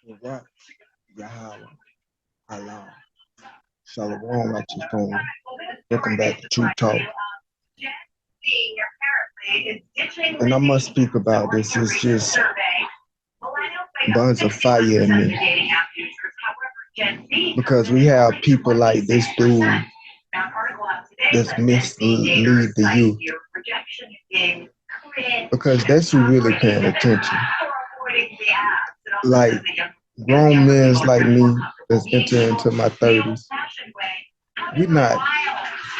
Right. Yahweh, Allah, Shalom, righteous phone. Welcome back to True Talk. And I must speak about this. It's just burns a fire in me because we have people like this dude that's mislead the youth because that's who really paying attention. Like grown men like me that's entering into my 30s, we're not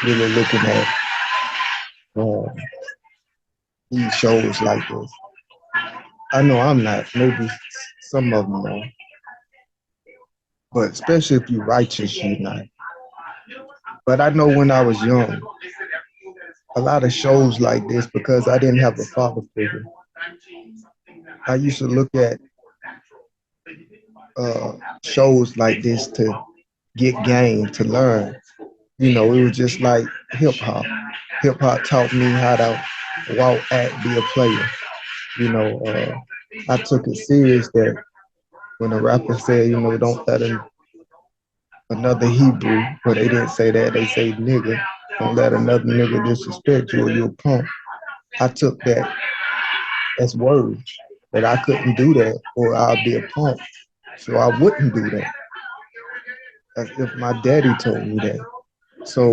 really looking at uh, these shows like this. I know I'm not. Maybe some of them are, but especially if you're righteous, you're not. But I know when I was young, a lot of shows like this because I didn't have a father figure. I used to look at uh, shows like this to get game, to learn. You know, it was just like hip hop. Hip hop taught me how to walk, act, be a player. You know, I took it serious that when a rapper said, you know, don't let another Hebrew, but they didn't say that, they say nigga. Don't let another nigga disrespect you or you're a punk. I took that as words that I couldn't do that or I'll be a punk. So I wouldn't do that. As if my daddy told me that. So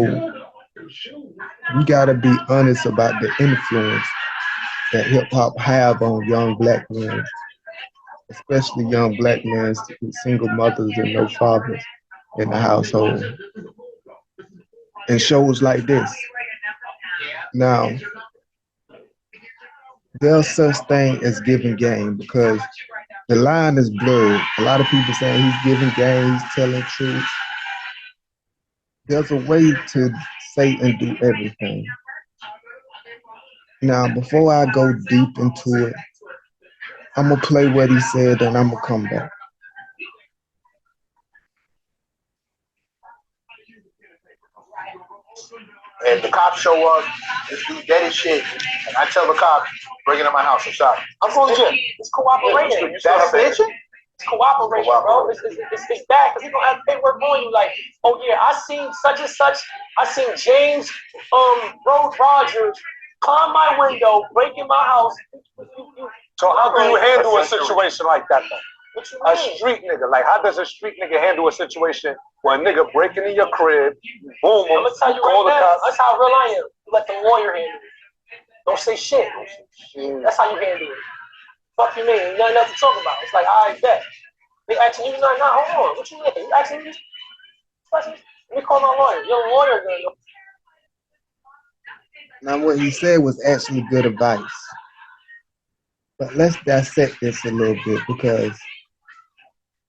we gotta be honest about the influence that hip hop have on young black men, especially young black men with single mothers and no fathers in the household. And shows like this. Now, there's such thing as giving game because the line is blurred. A lot of people saying he's giving game, he's telling truth. There's a way to say and do everything. Now, before I go deep into it, I'm gonna play what he said and I'm gonna come back. And the cops show up, this dude dead as shit, and I tell the cop, bring it to my house and shot him. I'm going to jail. It's cooperating. That's snitching? It's cooperation, bro. It's bad because he don't have paperwork on you. Like, oh yeah, I seen such and such. I seen James Rogers climb my window, break in my house. So how do you handle a situation like that though? What you A mean? street nigga, like how does a street nigga handle a situation where a nigga breaking in your crib, boom, I'm gonna tell you call right the now. cops? That's how real I am. You let the lawyer handle it. Don't say shit. That's how you handle it. Fuck you mean? You got nothing to talk about. It's like, I bet. They asking you, nah, hold on. What you mean? You asking me? Let me call my lawyer. Your lawyer gonna go. Now, what he said was actually good advice. But let's dissect this a little bit because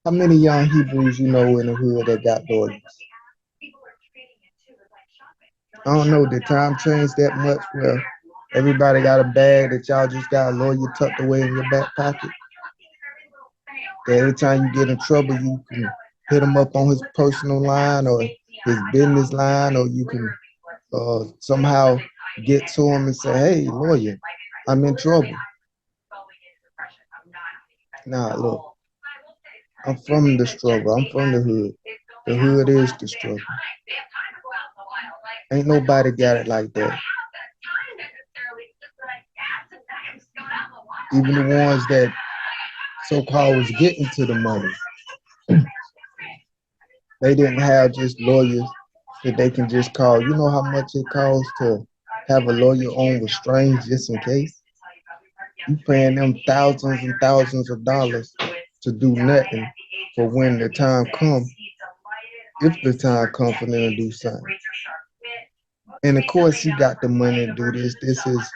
how many young Hebrews you know in the hood that got lawyers? I don't know. Did time change that much where everybody got a bag that y'all just got a lawyer tucked away in your back pocket? That every time you get in trouble, you can hit him up on his personal line or his business line, or you can somehow get to him and say, hey, lawyer, I'm in trouble. Nah, look, I'm from the struggle. I'm from the hood. The hood is the struggle. Ain't nobody got it like that. Even the ones that so-called was getting to the money, they didn't have just lawyers that they can just call. You know how much it costs to have a lawyer on restraints just in case? You paying them thousands and thousands of dollars to do nothing for when the time comes, if the time comes for them to do something. And of course, he got the money to do this. This is,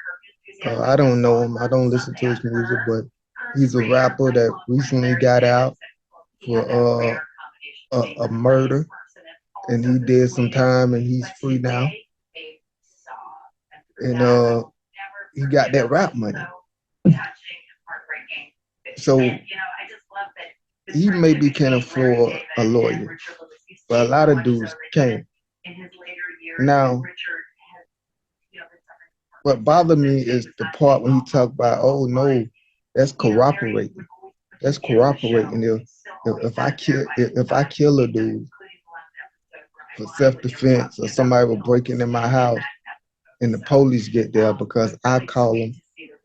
I don't know him. I don't listen to his music, but he's a rapper that recently got out for a murder, and he did some time, and he's free now. And he got that rap money. So he maybe can afford a lawyer, but a lot of dudes can't. Now, what bothered me is the part when he talked about, oh no, that's cooperating. That's cooperating there. If I kill a dude for self-defense or somebody was breaking in my house and the police get there because I call them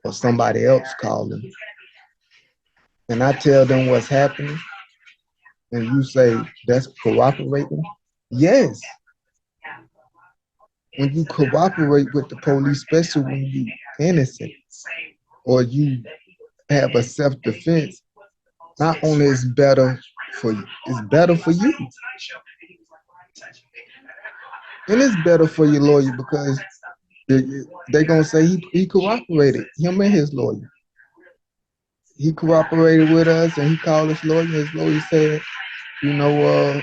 or somebody else call them and I tell them what's happening and you say that's cooperating, yes. When you cooperate with the police, especially when you innocent or you have a self-defense, not only is better for you, it's better for you. And it's better for your lawyer because they gonna say he cooperated, him and his lawyer. He cooperated with us and he called his lawyer. His lawyer said, you know,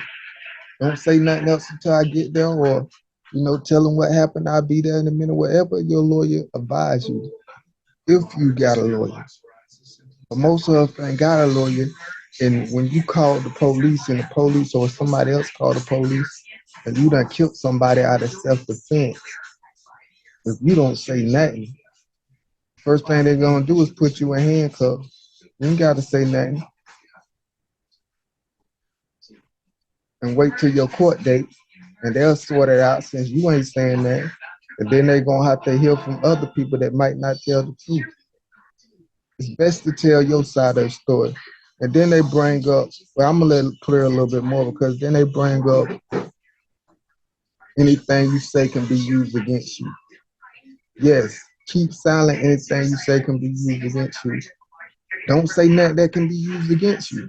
don't say nothing else until I get there, or tell him what happened. I'll be there in a minute. Whatever your lawyer advise you, if you got a lawyer. But most of us ain't got a lawyer. And when you call the police and the police or somebody else call the police and you done killed somebody out of self-defense, if you don't say nothing, first thing they're gonna do is put you in handcuffs. You ain't gotta say nothing and wait till your court date and they'll sort it out since you ain't saying that. And then they're gonna have to hear from other people that might not tell the truth. It's best to tell your side of the story. And then they bring up, well, I'm gonna let it clear a little bit more because then they bring up anything you say can be used against you. Yes, keep silent, anything you say can be used against you. Don't say nothing that can be used against you.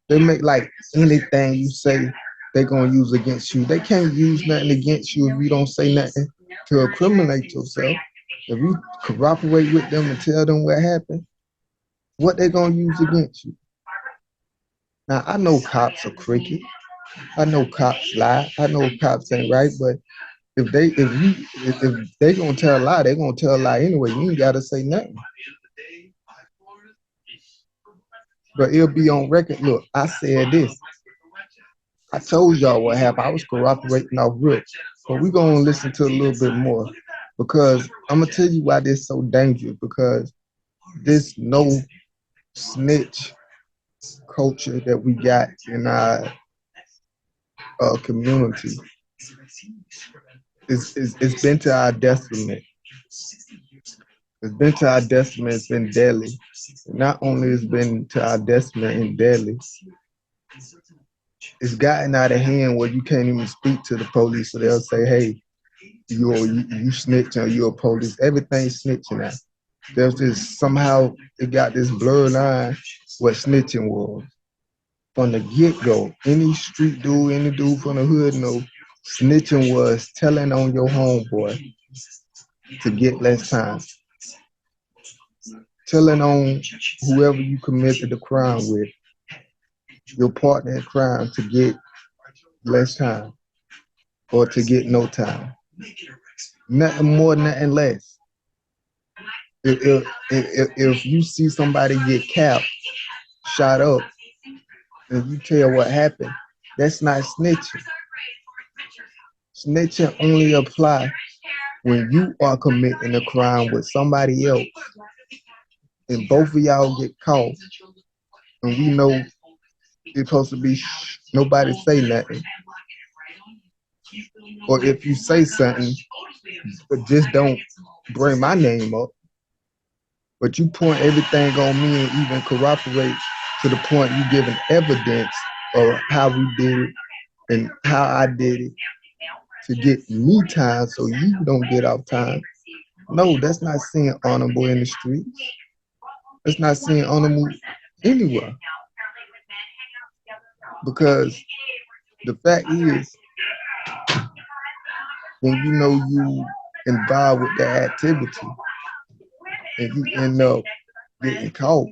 They make like anything you say they're gonna use against you. They can't use nothing against you if you don't say nothing to incriminate yourself. If you cooperate with them and tell them what happened, what they gonna use against you. Now I know cops are crooked. I know cops lie. I know cops ain't right, but if they gonna tell a lie, they gonna tell a lie anyway. You ain't gotta say nothing. But it'll be on record. Look, I said this. I told y'all what happened. I was cooperating off rip. But we're gonna listen to a little bit more because I'm gonna tell you why this is so dangerous. Because this no snitch culture that we got in our community it's been to our detriment. It's been to our detriment. It's been deadly. Not only has been to our detriment and deadly, it's gotten out of hand where you can't even speak to the police. So they'll say, "Hey, you snitching or you a police." Everything's snitching now. There's this somehow it got this blurred line what snitching was from the get go. Any street dude, any dude from the hood know snitching was telling on your homeboy to get less time. Telling on whoever you committed the crime with, your partner in crime to get less time or to get no time. Nothing more, nothing less. If you see somebody get capped, shot up, and you tell what happened, that's not snitching. Snitching only apply when you are committing a crime with somebody else and both of y'all get caught and we know it's supposed to be nobody say nothing. Or if you say something, but just don't bring my name up. But you point everything on me and even corroborate to the point you giving evidence of how we did it and how I did it to get me time so you don't get off time. No, that's not seeing honorable in the streets. That's not seeing honorable anywhere. Because the fact is, when you know you involved with that activity and you end up getting caught,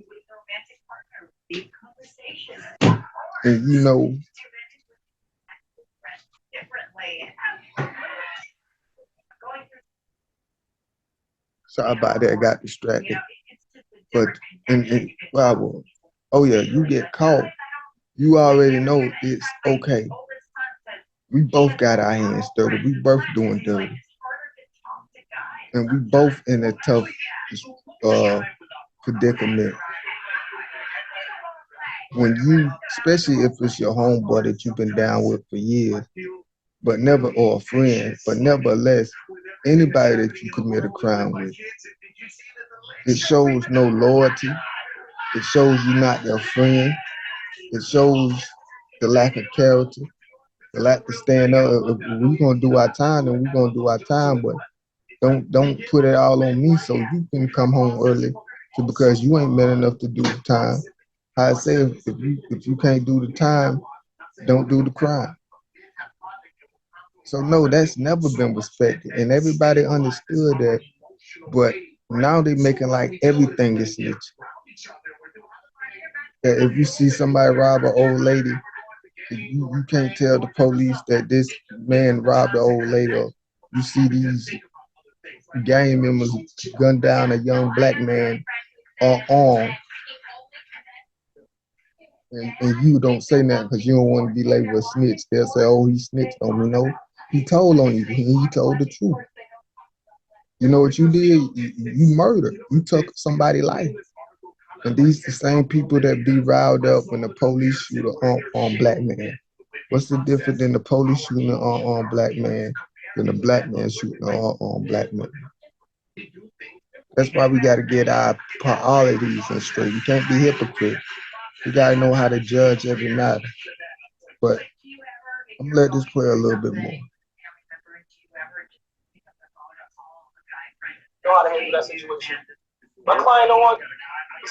and you know, sorry about that, I got distracted. But well, oh yeah, you get caught, you already know it's okay. We both got our hands dirty. We both doing dirty, and we both in a tough predicament. when you, especially if it's your homeboy that you've been down with for years, but never, or a friend, but nevertheless, anybody that you commit a crime with, it shows no loyalty. It shows you not their friend. It shows the lack of character, the lack to stand up. If we're gonna do our time, then we're gonna do our time, but don't put it all on me so you can come home early because you ain't man enough to do the time. I say if you can't do the time, don't do the crime. So no, that's never been respected, and everybody understood that. But now they making like everything is snitch. That if you see somebody rob an old lady, you can't tell the police that this man robbed the old lady. Or you see these gang members gun down a young black man armed, and you don't say nothing because you don't want to be labeled a snitch. They'll say, "Oh, he snitched on me." No, he told on you. He told the truth. You know what you did? You murdered. You took somebody's life. And these the same people that be riled up when the police shoot on black man. What's the difference in the police shooting on black man than the black man shooting on black man? That's why we got to get our priorities and straight. You can't be hypocrite. You got to know how to judge every matter. But I'm gonna let this play a little bit more. Know how to handle that situation. My client don't want to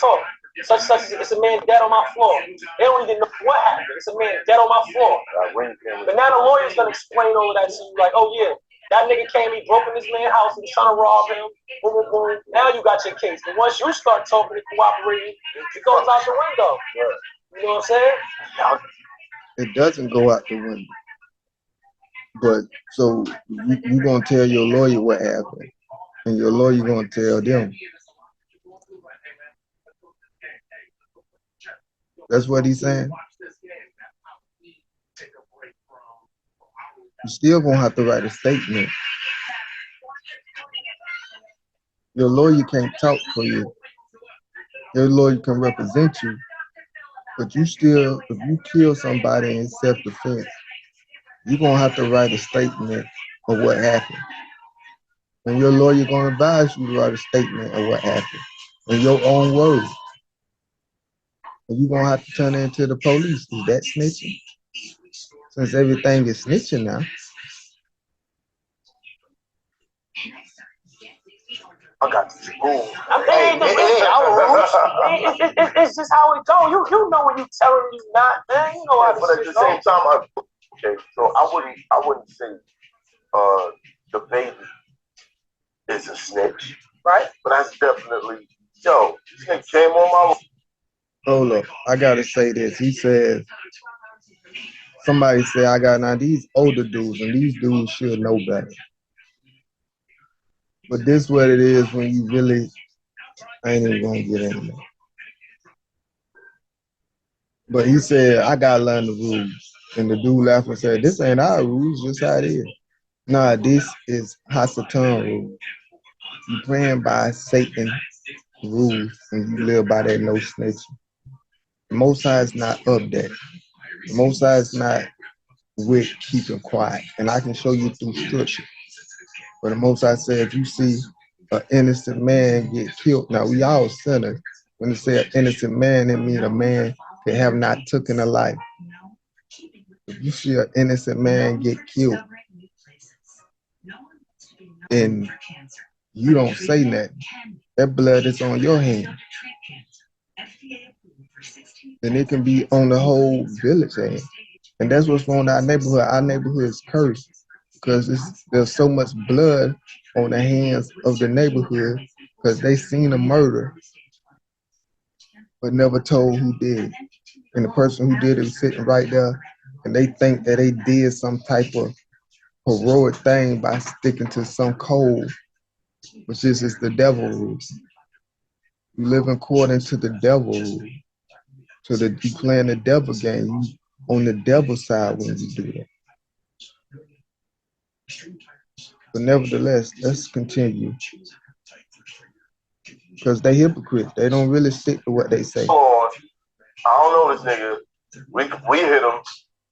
talk. Such it's a man dead on my floor. They don't even know what happened. It's a man dead on my floor. But now the lawyer's gonna explain all of that to you, like, oh yeah, that nigga came, he broke in this man's house, he was trying to rob him. Boom, boom, boom. Now you got your case. But once you start talking and cooperating, it goes out the window. You know what I'm saying? It doesn't go out the window. But so you gonna tell your lawyer what happened, and your lawyer gonna tell them. That's what he's saying. You still gonna have to write a statement. Your lawyer can't talk for you. Your lawyer can represent you, but you still, if you kill somebody in self-defense, you're gonna have to write a statement of what happened. And your lawyer gonna advise you to write a statement of what happened in your own words. And you're gonna have to turn it into the police. Is that snitching? Since everything is snitching now. I got this. It's just how it go. You know when you telling you not, man. You know how but at the same time, okay, so I wouldn't say the baby is a snitch, right? But that's definitely snitch came on my. Hold up, I gotta say this. He says somebody said I got now these older dudes, and these dudes should know better. But this what it is when you really, I ain't even gonna get into that. But he said, I gotta learn the rules. And the dude laughed and said, this ain't our rules, just how it is. Nah, this is Hasatan rules. You playing by Satan rules and you live by that no snitching. The Most High is not of that. The Most High is not with keeping quiet. And I can show you through scripture. But the Most High said, if you see an innocent man get killed, now we all sinners. When they say an innocent man, it means a man that have not taken a life. If you see an innocent man get killed and you don't say nothing, that blood is on your hand. And it can be on the whole village hand. And that's what's wrong with our neighborhood. Our neighborhood is cursed because there's so much blood on the hands of the neighborhood because they seen a murder but never told who did it. And the person who did it was sitting right there, and they think that they did some type of heroic thing by sticking to some code, which is the devil rules. You live according to the devil rule. So that you playing the devil game, you on the devil side when you do that. But nevertheless, let's continue. Because they hypocrites. They don't really stick to what they say. I don't know this nigga. We hit him.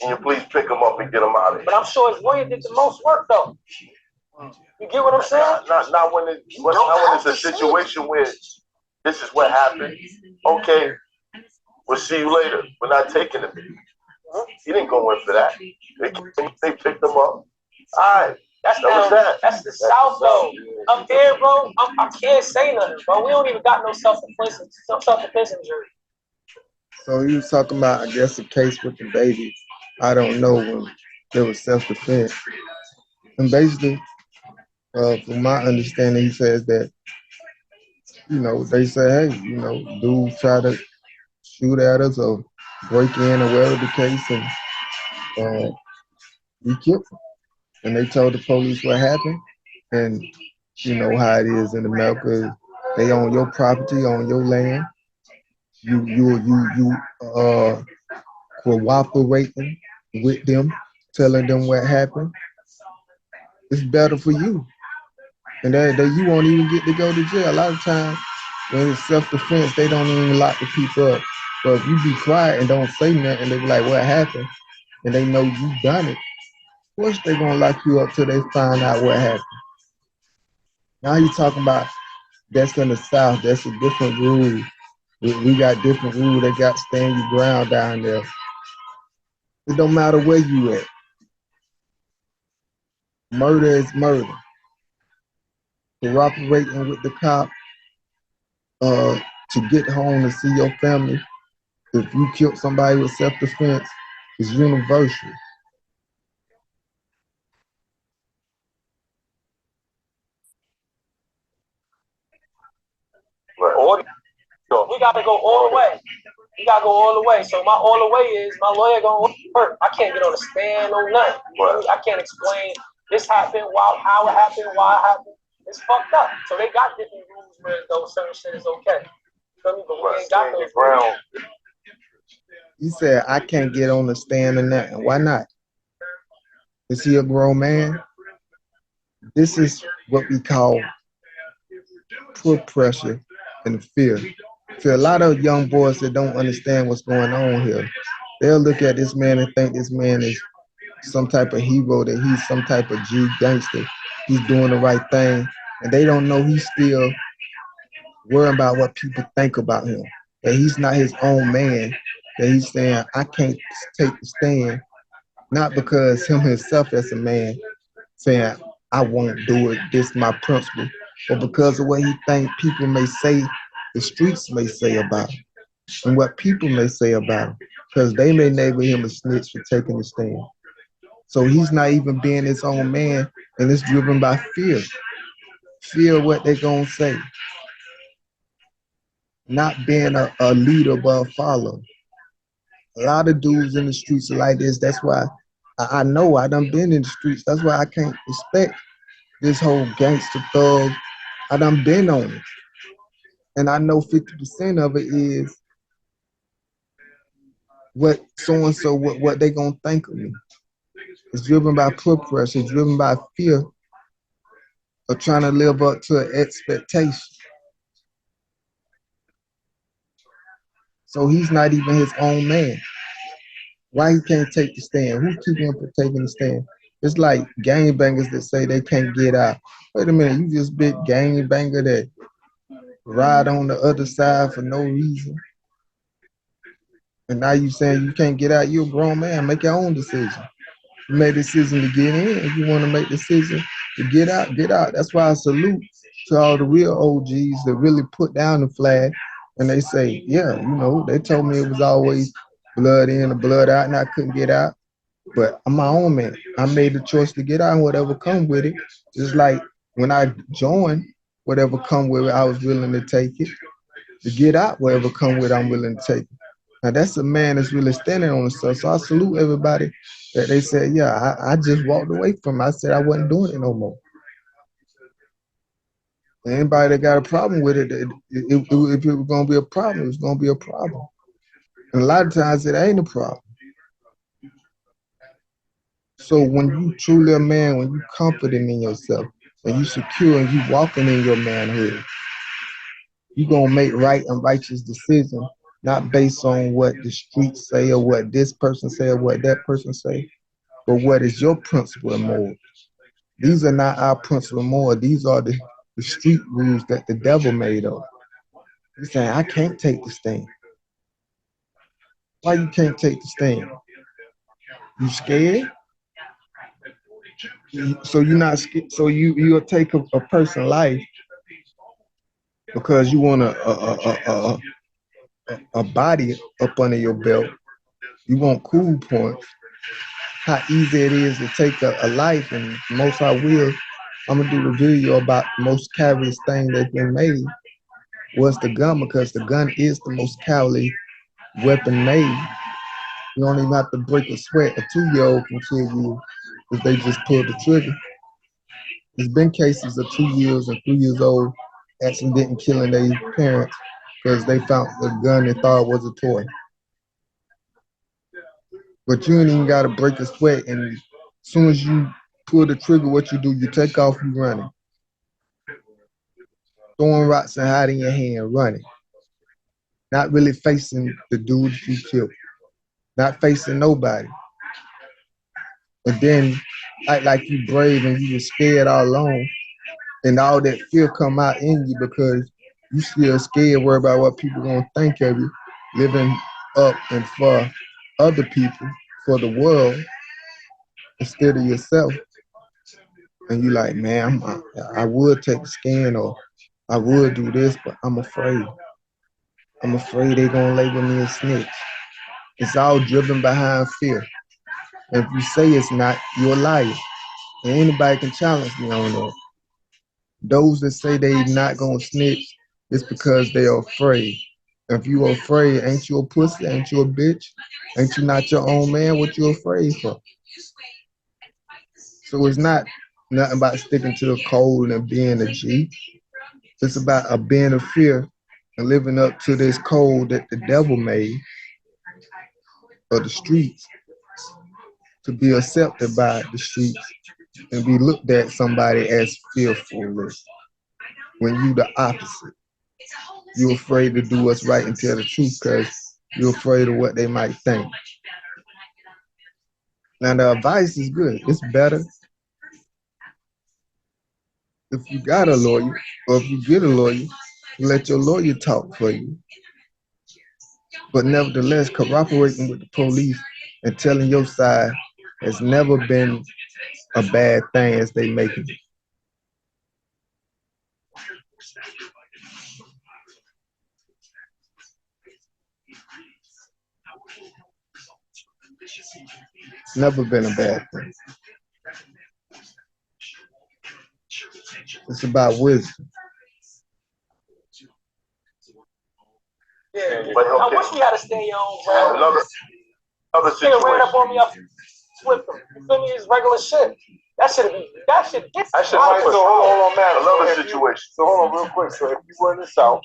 Can you please pick him up and get him out of here? But I'm sure his lawyer did the most work though. You get what I'm saying? Not when it's a situation where this is what happened. Okay, we'll see you later. We're not taking him. He didn't go in for that. They picked him up. All right. That's the South though. Up there, bro, I can't say nothing, bro. We don't even got no self-defense injury. So he was talking about, I guess, the case with the baby. I don't know when there was self-defense. And basically, from my understanding, he says that, they say, hey, dudes try to shoot at us or break in or whatever the case, and we killed them. And they told the police what happened, and you know how it is in America. They own your property, on your land. You cooperating with them, telling them what happened. It's better for you, and that you won't even get to go to jail. A lot of times when it's self-defense, they don't even lock the people up. But if you be quiet and don't say nothing, they be like, "What happened?" And they know you done it. Of course, they gonna lock you up till they find out what happened. Now you talking about that's in the South. That's a different rule. We got different rules. They got stand your ground down there. It don't matter where you at. Murder is murder. Cooperating with the cop to get home to see your family. If you killed somebody with self-defense, it's universal. We gotta go all the way. We gotta go all the way. So my all the way is my lawyer gonna work. I can't get on the stand or nothing. I can't explain this happened, how it happened, why it happened. It's fucked up. So they got different rules where those certain shit is okay. Feel me? But we ain't got those rules. He said, I can't get on the stand or nothing. Why not? Is he a grown man? This is what we call peer pressure and fear. For a lot of young boys that don't understand what's going on here, they'll look at this man and think this man is some type of hero, that he's some type of G gangster. He's doing the right thing. And they don't know he's still worrying about what people think about him. That he's not his own man. That he's saying, I can't take the stand. Not because him himself as a man saying, I won't do it, this is my principle. But because of what he think people may say, the streets may say about him. And what people may say about him. Because they may label him a snitch for taking the stand. So he's not even being his own man, and it's driven by fear. Fear of what they're going to say. Not being a leader, but a follower. A lot of dudes in the streets are like this. That's why I know I done been in the streets. That's why I can't respect this whole gangster thug. I done been on it. And I know 50% of it is what so-and-so, what they gonna think of me. It's driven by peer pressure. It's driven by fear of trying to live up to an expectation. So he's not even his own man. Why he can't take the stand? Who's keeping him from taking the stand? It's like gangbangers that say they can't get out. Wait a minute, you just big gangbanger that ride on the other side for no reason. And now you saying you can't get out. You're a grown man. Make your own decision. You made a decision to get in. If you want to make a decision to get out, get out. That's why I salute to all the real OGs that really put down the flag. And they say, yeah, they told me it was always blood in and blood out, and I couldn't get out. But I'm my own man. I made the choice to get out, and whatever come with it. Just like when I joined, whatever come with it, I was willing to take it. To get out, whatever come with it, I'm willing to take it. Now that's a man that's really standing on himself. So I salute everybody that they said, yeah, I just walked away from it. I said I wasn't doing it no more. Anybody that got a problem with it, if it was going to be a problem, it's going to be a problem. And a lot of times it ain't a problem. So when you truly a man, when you confident in yourself, and you secure and you walking in your manhood, you going to make right and righteous decisions not based on what the streets say or what this person say or what that person say, but what is your principle and moral. These are not our principle and moral. These are the street rules that the devil made up. You're saying, I can't take the stand. Why you can't take the stand? You scared? So you're not scared. So you'll take a person's life because you want a body up under your belt. You want cool points. How easy it is to take a life, and most I will. I'm gonna do the video about the most cowardly thing that's been made was the gun, because the gun is the most cowardly weapon made. You don't even have to break a sweat. A 2-year-old can kill you if they just pull the trigger. There's been cases of 2 years and 3 years old accidentally killing their parents because they found the gun and thought it was a toy. But you ain't even got to break a sweat, and as soon as you pull the trigger, what you do, you take off, you running. Throwing rocks and hiding your hand, running. Not really facing the dudes you killed. Not facing nobody. And then act like you brave and you were scared all along, and all that fear come out in you because you still scared, worried about what people gonna think of you, living up and for other people, for the world, instead of yourself. And you like, man, I would take the scan or I would do this, but I'm afraid. I'm afraid they're gonna label me a snitch. It's all driven behind fear. And if you say it's not, you're a liar. And anybody can challenge me on that. Those that say they not gonna snitch, it's because they are afraid. If you are afraid, ain't you a pussy? Ain't you a bitch? Ain't you not your own man? What you afraid for? So it's not nothing about sticking to the code and being a G. It's about a being of fear and living up to this code that the devil made of the streets to be accepted by the streets and be looked at somebody as fearful when you the opposite. You're afraid to do what's right and tell the truth because you're afraid of what they might think. Now the advice is good. It's better if you got a lawyer, or if you get a lawyer, let your lawyer talk for you. But nevertheless, cooperating with the police and telling your side has never been a bad thing as they make it. Never been a bad thing. It's about wisdom. Yeah, But I okay, wish we had a stay on, bro. another Nigga ran up on me, situation. I flipped him. You feel me? It's regular shit. That shit gets I should out of so control. hold on, man. Another situation. So hold on real quick. So if you were in the South,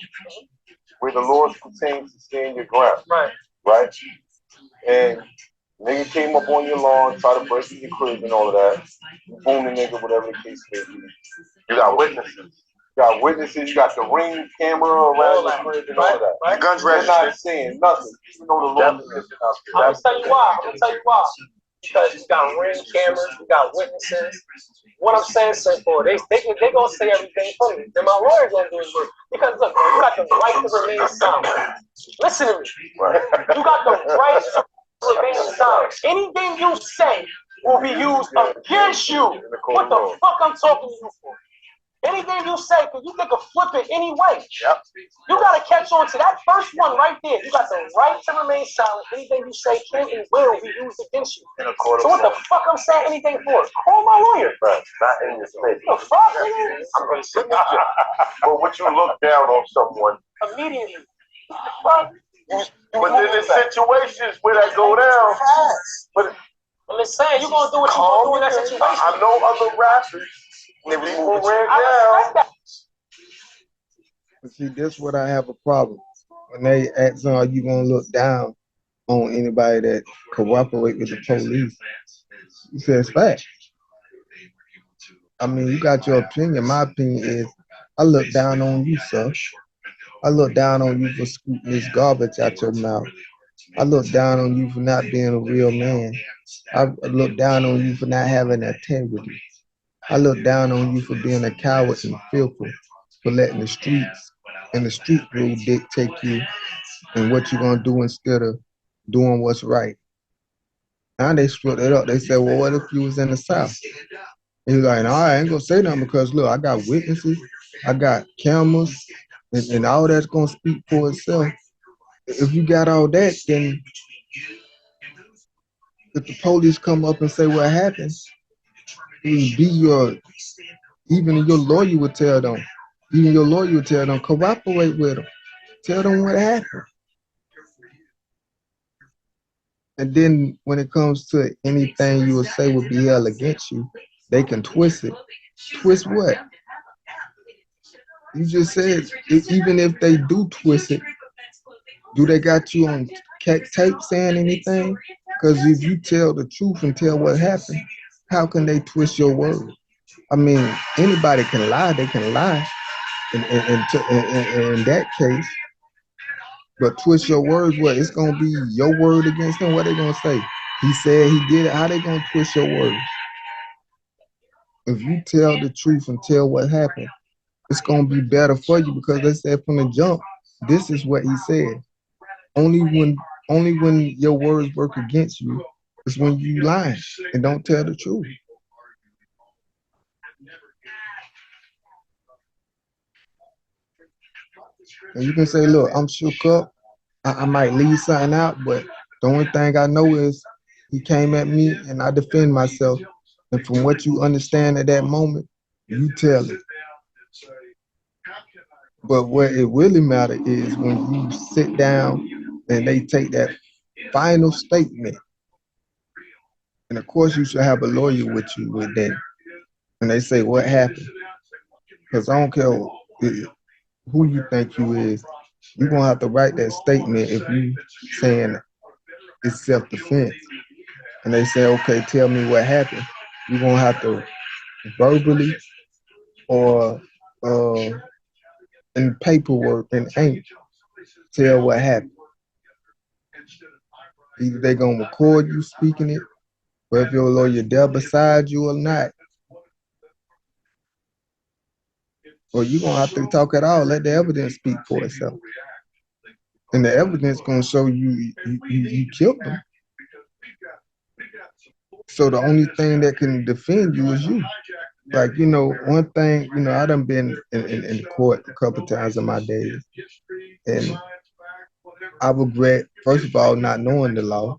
where the laws pertain to stand your ground, right? And nigga came up on your lawn, tried to break in your crib and all of that. You boom the nigga, whatever the case may be. You got witnesses. You got the ring camera around the crib and all of that. Right. The guns registered. You're not saying nothing. You know the law is out there. I'm gonna tell you why. Because you got ring cameras, you got witnesses. What I'm saying, simple. They gonna say everything for me. Then my lawyer gonna do his work. Because look, you got the right to remain silent. Listen to me. Right. You got the right to remain silent. Anything you say will be used against you. What the fuck I'm talking to you for? Anything you say, because you think of flip it anyway. Yep. You got to catch on to that first one right there. You got the right to remain silent. Anything you say can and will be used against you. So what the fuck I'm saying anything for? Call my lawyer. Right. Not in your state. The fuck, nigga? I'm going to sit down. But would you look down on someone? Immediately. Fuck. But then in situations where that go down, but I'm just saying, you're going to do what you're going to do in that situation. I know other rappers. People ran I down. respect that. But see, this what I have a problem. When they ask, are you gonna look down on anybody that cooperate with the police? He says fact. I mean, you got your opinion. My opinion is I look down on you, sir. I look down on you for scooting this garbage out your mouth. I look down on you for not being a real man. I look down on you for not having integrity. I look down on you for being a coward and fearful, for letting the streets and the street rule dictate you and what you're gonna do instead of doing what's right. Now they split it up. They said, well, what if you was in the South? And he's like, no, I ain't gonna say nothing because look, I got witnesses, I got cameras, and all that's gonna speak for itself. If you got all that, then if the police come up and say what happened, it would be even your lawyer would tell them, cooperate with them, tell them what happened. And then when it comes to anything you would say would be held against you, they can twist it. Twist what? You just said, even if they do twist it, do they got you on tape saying anything? Because if you tell the truth and tell what happened, how can they twist your word? I mean, anybody can lie. They can lie in that case. But twist your words, what? It's going to be your word against them. What they going to say? He said he did it. How they going to twist your words? If you tell the truth and tell what happened, it's going to be better for you because they said from the jump, this is what he said. Only when your words work against you is when you lie and don't tell the truth. And you can say, look, I'm shook up. I might leave something out, but the only thing I know is he came at me and I defend myself. And from what you understand at that moment, you tell it. But what it really matters is when you sit down and they take that final statement. And of course, you should have a lawyer with you with that. And they say, what happened? Because I don't care who you think you is, you're going to have to write that statement if you saying it's self-defense. And they say, okay, tell me what happened. You're going to have to verbally or in paperwork and ink tell what happened. Either they're going to record you speaking it, or if your lawyer there beside you or not, or you're going to have to talk it out, let the evidence speak for itself. And the evidence going to show you killed them. So the only thing that can defend you is you. Like, one thing, I done been in court a couple times in my days. And I regret, first of all, not knowing the law.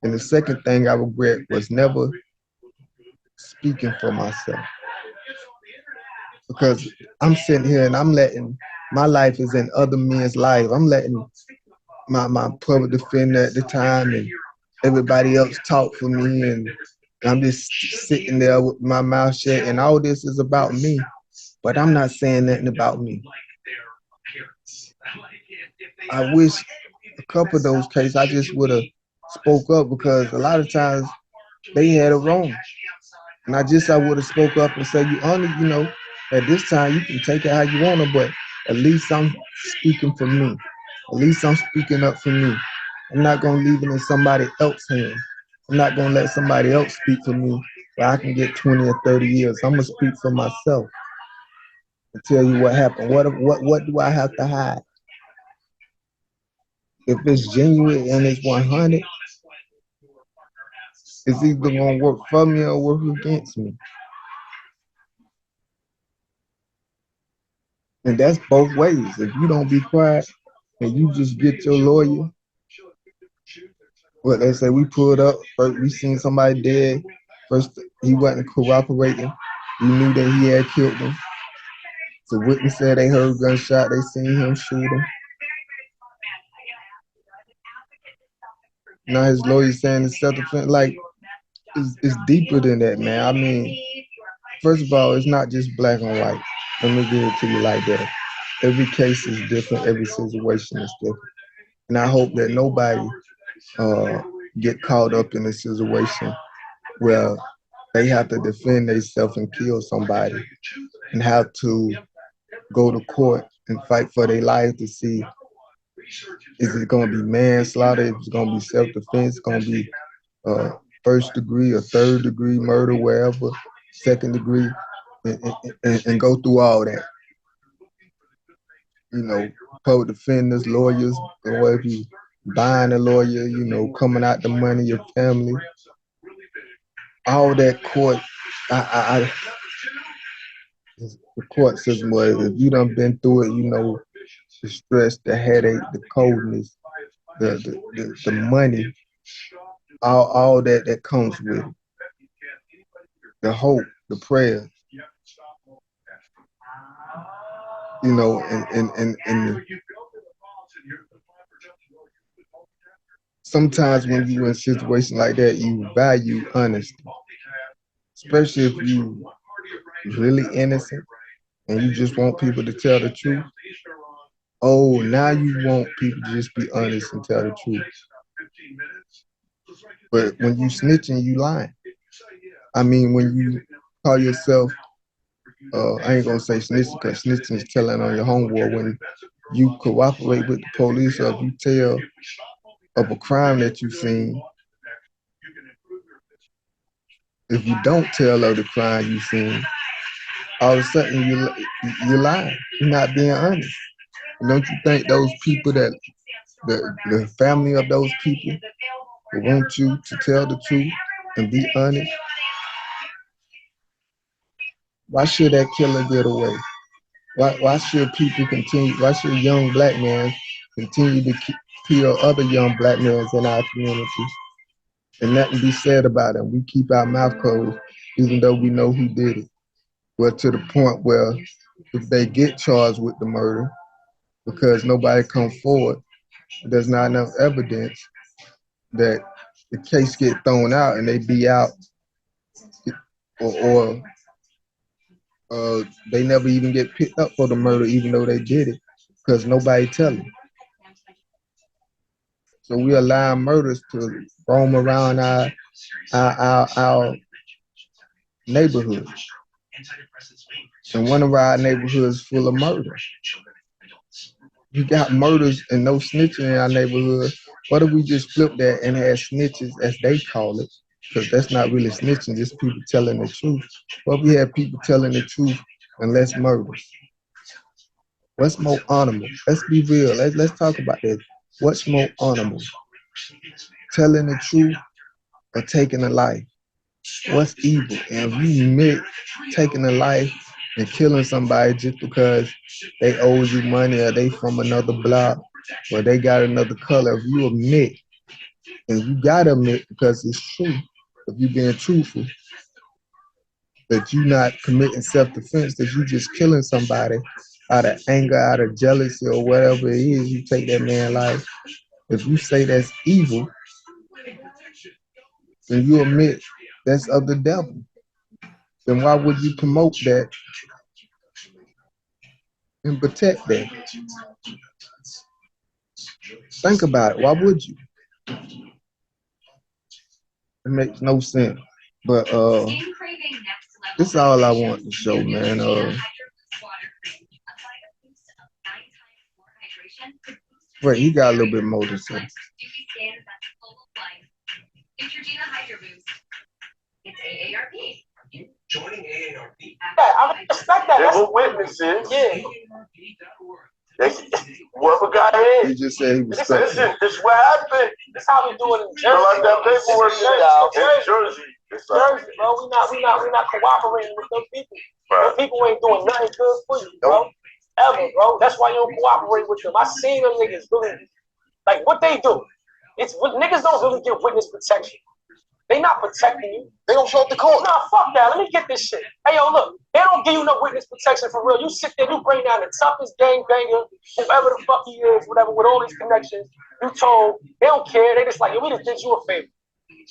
And the second thing I regret was never speaking for myself. Because I'm sitting here and I'm letting, my life is in other men's lives. I'm letting my public defender at the time and everybody else talk for me, and I'm just sitting there with my mouth shut, and all this is about me, but I'm not saying nothing about me. I wish a couple of those cases I just would have spoke up, because a lot of times they had it wrong. And I would have spoke up and said, at this time you can take it how you want to, but at least I'm speaking for me. At least I'm speaking up for me. I'm not going to leave it in somebody else's hands. I'm not going to let somebody else speak for me where I can get 20 or 30 years. I'm going to speak for myself and tell you what happened. What do I have to hide? If it's genuine and it's 100, it's either going to work for me or work against me. And that's both ways. If you don't be quiet and you just get your lawyer, what they say, we pulled up, first we seen somebody dead. First, he wasn't cooperating. We knew that he had killed him. The witness said they heard a gunshot, they seen him shoot him. Now his lawyer saying it's self-defense. Like, it's deeper than that, man. I mean, first of all, it's not just black and white. Let me give it to you like that. Every case is different. Every situation is different. And I hope that nobody get caught up in a situation where they have to defend themselves and kill somebody and have to go to court and fight for their life to see is it going to be manslaughter, if it's going to be self-defense, going to be uh, first degree or third degree murder, wherever, second degree, and go through all that. You know, public defenders, lawyers, or if you buying a lawyer, you know, coming out the money, your family, all that court. The court system, well, if you done been through it, you know, the stress, the headache, the coldness, the money, all that comes with it. The hope, the prayer, you know, and sometimes when you in a situation like that, you value honesty, especially if you really innocent and you just want people to tell the truth. Oh, now you want people to just be honest and tell the truth. But when you snitching, you lying. I mean, when you call yourself, I ain't gonna say snitching because snitching is telling on your homeboy. When you cooperate with the police, or if you tell of a crime that you've seen, if you don't tell of the crime you've seen, all of a sudden you're lying. You're not being honest. And don't you think those people that the family of those people who want you to tell the truth and be honest? Why should that killer get away? Why should people continue? Why should young black men continue to kill other young black men in our community and nothing be said about it? We keep our mouth closed, even though we know who did it. Well, to the point where if they get charged with the murder, because nobody comes forward, there's not enough evidence that the case get thrown out and they be out, or they never even get picked up for the murder, even though they did it, because nobody tell them. So we allow murders to roam around our neighborhood. And one of our neighborhoods full of murder. You got murders and no snitching in our neighborhood. What if we just flip that and had snitches, as they call it? Because that's not really snitching, just people telling the truth. What if we had people telling the truth and less murders? What's more honorable? Let's be real. Let's talk about this. What's more honorable? Telling the truth or taking a life? What's evil? And if you admit taking a life and killing somebody just because they owe you money or they from another block or they got another color, if you admit, and you gotta admit because it's true, if you being truthful, that you not committing self-defense, that you just killing somebody out of anger, out of jealousy or whatever it is, you take that man's life. If you say that's evil, then you admit that's of the devil. Then why would you promote that and protect that? Think about it. Why would you? It makes no sense. But this is all I want to show, man. Wait, he got a little bit more to say. Joining AARP. Yeah, I respect that. They were witnesses. Yeah. Whoever got in. He just said he was respecting. Listen, this is what happened. This how we do it in Jersey. Like that paperwork in Jersey. Jersey, bro. We not cooperating with those people. Those people ain't doing nothing good for you, bro. Ever, bro. That's why you don't cooperate with them. I seen them niggas really, like what they do. It's niggas don't really get witness protection. They not protecting you. They don't show up to court. Nah, fuck that. Let me get this shit. Hey, yo, look. They don't give you no witness protection for real. You sit there, you bring down the toughest gangbanger, whoever the fuck he is, whatever, with all these connections. You told. They don't care. They just like, yo, we just did you a favor.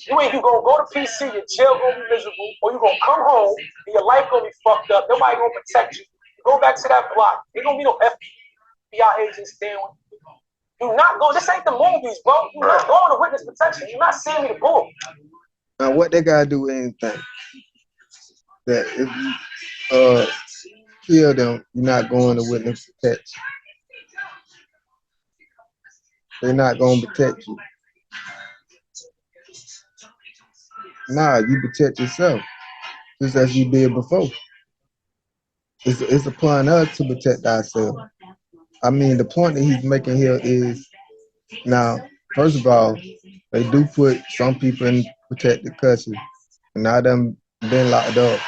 You ain't gonna go to PC, your jail gonna be miserable, or you gonna come home and your life gonna be fucked up. Nobody gonna protect you. Go back to that block. Ain't gonna be no FBI agents staying with you. You not going. This ain't the movies, bro. You not going to witness protection. You're not seeing me the bull. Now, what they gotta do with anything? That if you kill them, you're not going to witness protection. They're not going to protect you. Nah, you protect yourself just as you did before. It's upon us to protect ourselves. I mean, the point that he's making here is now, first of all, they do put some people in protected custody. And now them been locked up.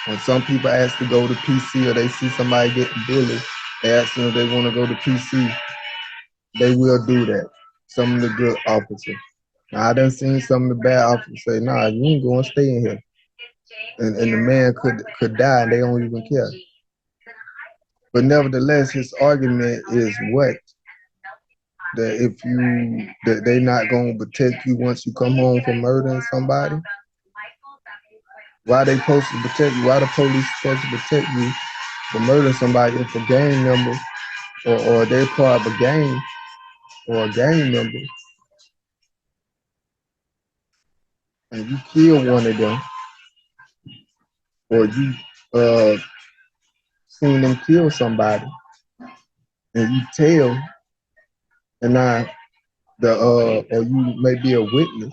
When some people ask to go to PC or they see somebody getting bullied, they ask them if they want to go to PC, they will do that. Some of the good officers. Now, I done seen some of the bad officers say, nah, you ain't going to stay in here. And the man could die and they don't even care. But nevertheless, his argument is what? That they not gonna protect you once you come home from murdering somebody? Why they supposed to protect you? Why the police supposed to protect you for murdering somebody if a gang member or they're part of a gang or a gang member and you kill one of them or you uh seen them kill somebody and you tell and now or you may be a witness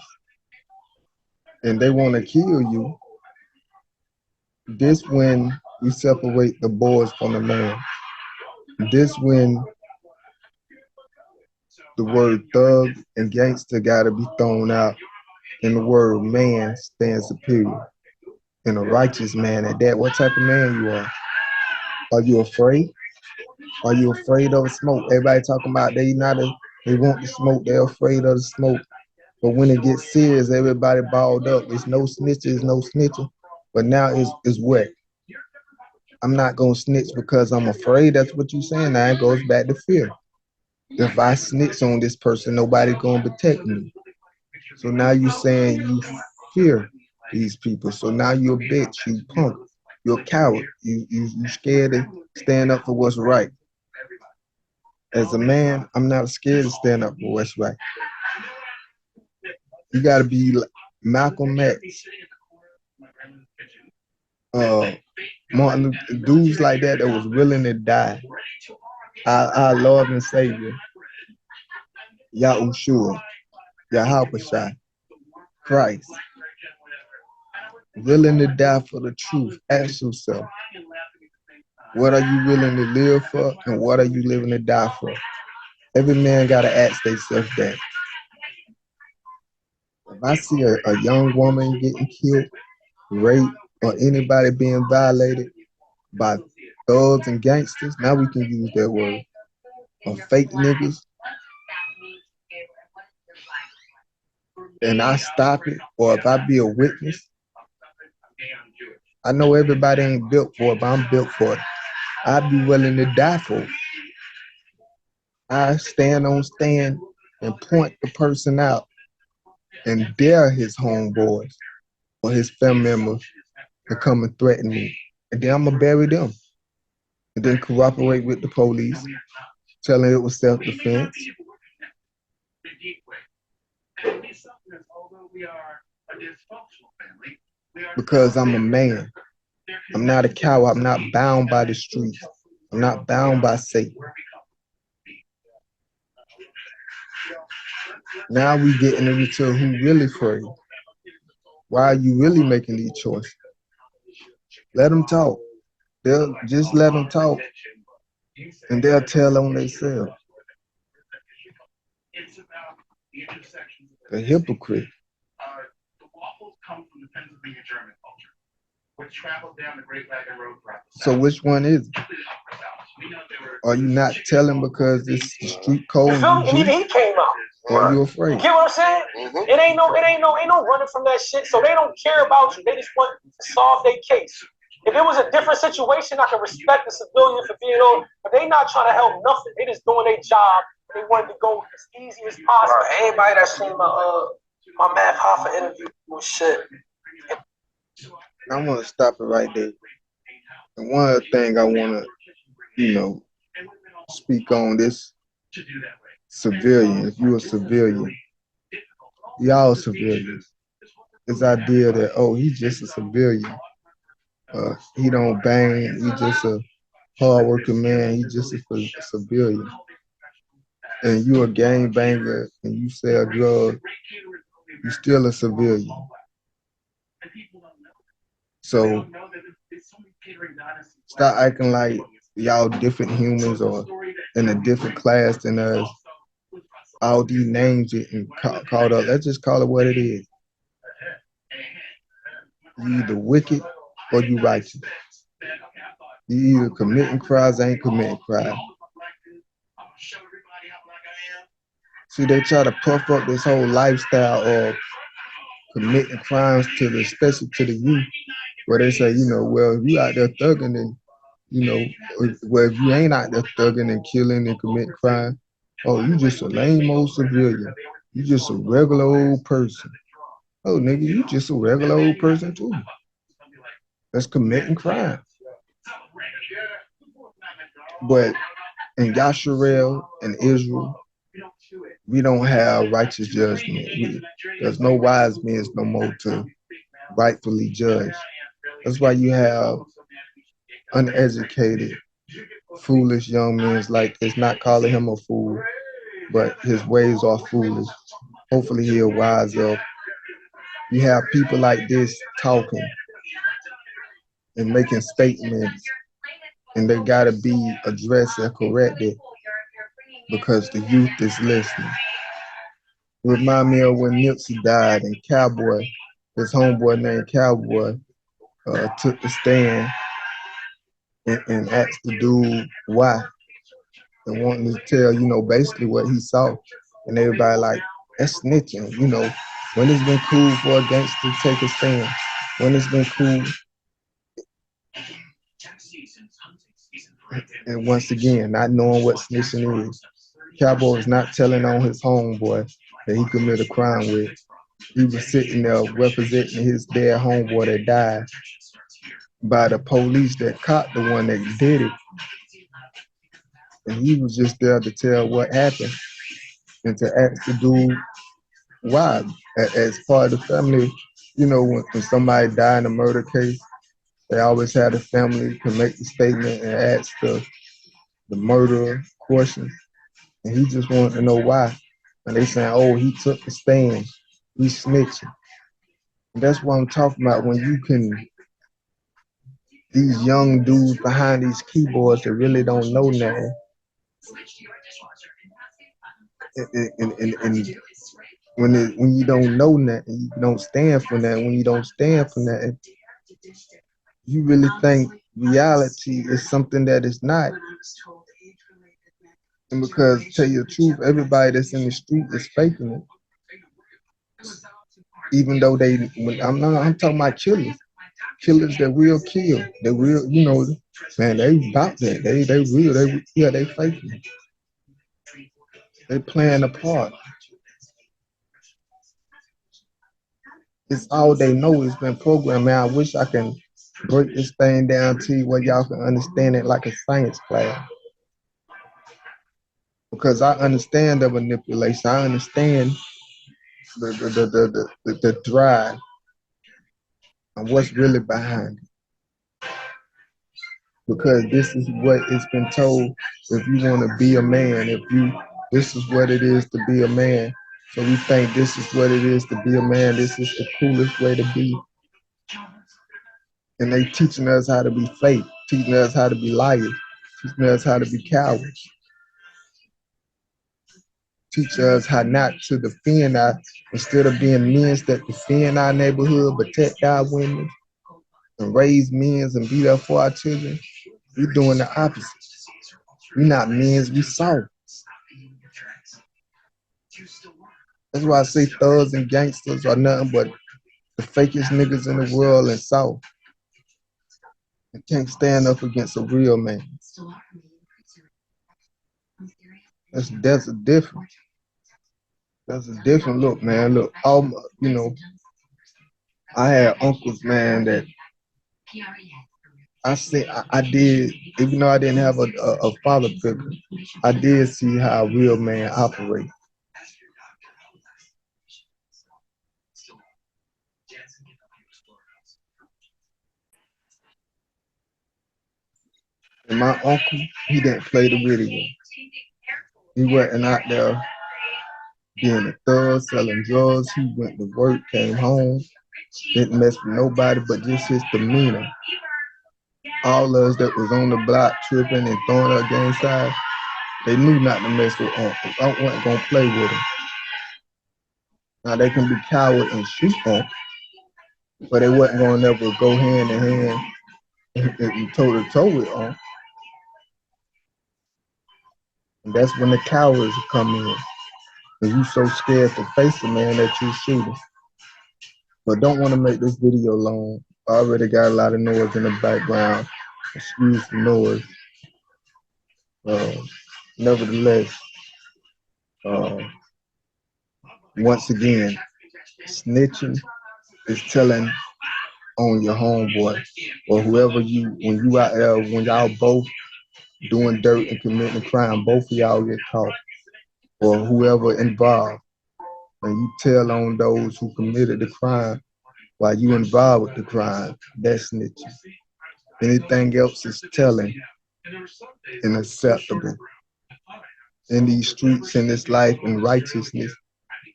and they want to kill you, this when we separate the boys from the man. This when the word thug and gangster gotta be thrown out and the word man stands superior. And a righteous man at that. What type of man you are? Are you afraid? Are you afraid of the smoke? Everybody talking about they want the smoke, they're afraid of the smoke. But when it gets serious, everybody balled up. It's no snitching, no snitching. But now it's what? I'm not gonna snitch because I'm afraid. That's what you saying. Now it goes back to fear. If I snitch on this person, nobody gonna protect me. So now you saying you fear these people. So now you're a bitch, you punk, you're a coward. You scared to stand up for what's right. As a man, I'm not scared to stand up for what's right. You gotta be like Malcolm X, uh, Martin, dudes like that was willing to die. Our Lord and Savior, Yahushua, Yahweh Christ, willing to die for the truth. Ask yourself, what are you willing to live for and what are you living to die for? Every man gotta ask themselves that. If I see a young woman getting killed, raped, or anybody being violated by thugs and gangsters, now we can use that word, or fake niggas, and I stop it, or if I be a witness, I know everybody ain't built for it, but I'm built for it. I'd be willing to die for it. I stand on stand and point the person out and dare his homeboys or his family members to come and threaten me. And then I'm gonna bury them. And then cooperate with the police, telling it was self-defense. Because I'm a man. I'm not a coward. I'm not bound by the streets. I'm not bound by Satan. Now we getting into who really free. Why are you really making these choices? Let them talk. They'll just let them talk, and they'll tell on themselves. A hypocrite. So which one is it? Are you not telling because it's the street code? You feel me? He came out. Or are you afraid? You get what I'm saying? Mm-hmm. It ain't no running from that shit. So they don't care about you. They just want to solve their case. If it was a different situation, I can respect the civilian for being on, but they not trying to help nothing. They just doing their job. They wanted to go as easy as possible. Anybody that seen my man Hoffa interview was shit. I want to stop it right there. And one other thing I want to, speak on this civilian. If you're a civilian, y'all civilians. This idea that, oh, he's just a civilian. He don't bang. He just hardworking man. He's just a civilian. And you a gang banger and you sell drugs, you still a civilian. So stop acting like y'all different humans or in a different class than us. All these names and called up. Let's just call it what it is. You either wicked or you righteous. You either committing crimes or ain't committing crimes. See, they try to puff up this whole lifestyle of committing crimes to the, especially to the youth, where they say, well, if you out there thugging and, well, if you ain't out there thugging and killing and committing crime, oh, you just a lame old civilian. You just a regular old person. Oh, nigga, you just a regular old person too. That's committing crime. But in Yasharel and Israel, we don't have righteous judgment. There's no wise men no more to rightfully judge. That's why you have uneducated, foolish young men like this, not calling him a fool, but his ways are foolish. Hopefully he'll wise up. You have people like this talking and making statements, and they gotta be addressed and corrected because the youth is listening. Remind me of when Nipsey died and Cowboy, his homeboy named Cowboy, took the stand and asked the dude why and wanting to tell, basically what he saw. And everybody like, that's snitching, when it's been cool for a gangster to take a stand, when it's been cool. And once again, not knowing what snitching is. Cowboy was not telling on his homeboy that he committed a crime with. He was sitting there representing his dead homeboy that died by the police that caught the one that did it. And he was just there to tell what happened and to ask the dude why. As part of the family, when somebody died in a murder case, they always had a family to make the statement and ask the murderer questions. And he just wanted to know why. And they saying, oh, he took the stand. He's snitching. And that's what I'm talking about when you can, these young dudes behind these keyboards that really don't know nothing. And when you don't know nothing, you don't stand for nothing. When you don't stand for nothing, you really think reality is something that is not. And because, to tell you the truth, everybody that's in the street is faking it. Even though I'm talking about killers that will kill, that will, man, they about that. They real, they faking it. They playing a part. It's all they know. It's been programmed. Man, I wish I can break this thing down to you where y'all can understand it like a science class. Because I understand the manipulation. I understand the drive and what's really behind it. Because this is what it's been told. If you want to be a man, this is what it is to be a man. So we think this is what it is to be a man. This is the coolest way to be. And they teaching us how to be fake, teaching us how to be liars, teaching us how to be cowards, teach us how not to defend our, instead of being men that defend our neighborhood, protect our women, and raise men and be there for our children. We're doing the opposite. We're not men, we soft. That's why I say thugs and gangsters are nothing but the fakest niggas in the world and soft. They can't stand up against a real man. That's a difference. That's a different look, man. Look, I had uncles, man, that I did, even though I didn't have a father figure, I did see how a real man operates. And my uncle, he didn't play the video. He wasn't out there being a thug, selling drugs. He went to work, came home, didn't mess with nobody, but just his demeanor. All of us that was on the block tripping and throwing our gang signs, they knew not to mess with Uncle. Uncle wasn't gonna play with him. Now they can be coward and shoot Uncle, but they wasn't gonna never go hand in hand and toe to toe with Uncle. And that's when the cowards come in. And you so scared to face a man that you shooting. But don't want to make this video long. I already got a lot of noise in the background. Excuse the noise. Uh, Nevertheless, uh, once again, snitching is telling on your homeboy or whoever you, when you out there, when y'all both doing dirt and committing a crime, both of y'all get caught or whoever involved, and you tell on those who committed the crime while you involved with the crime, that's snitching. Anything else is telling and acceptable. In these streets, in this life, in righteousness,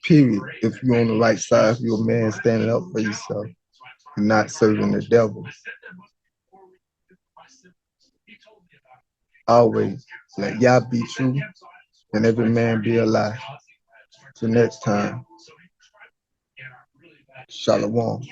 period. If you're on the right side, if you're a man standing up for yourself and not serving the devil. Always let Yah be true and every man be a lie. Till next time, Shalom.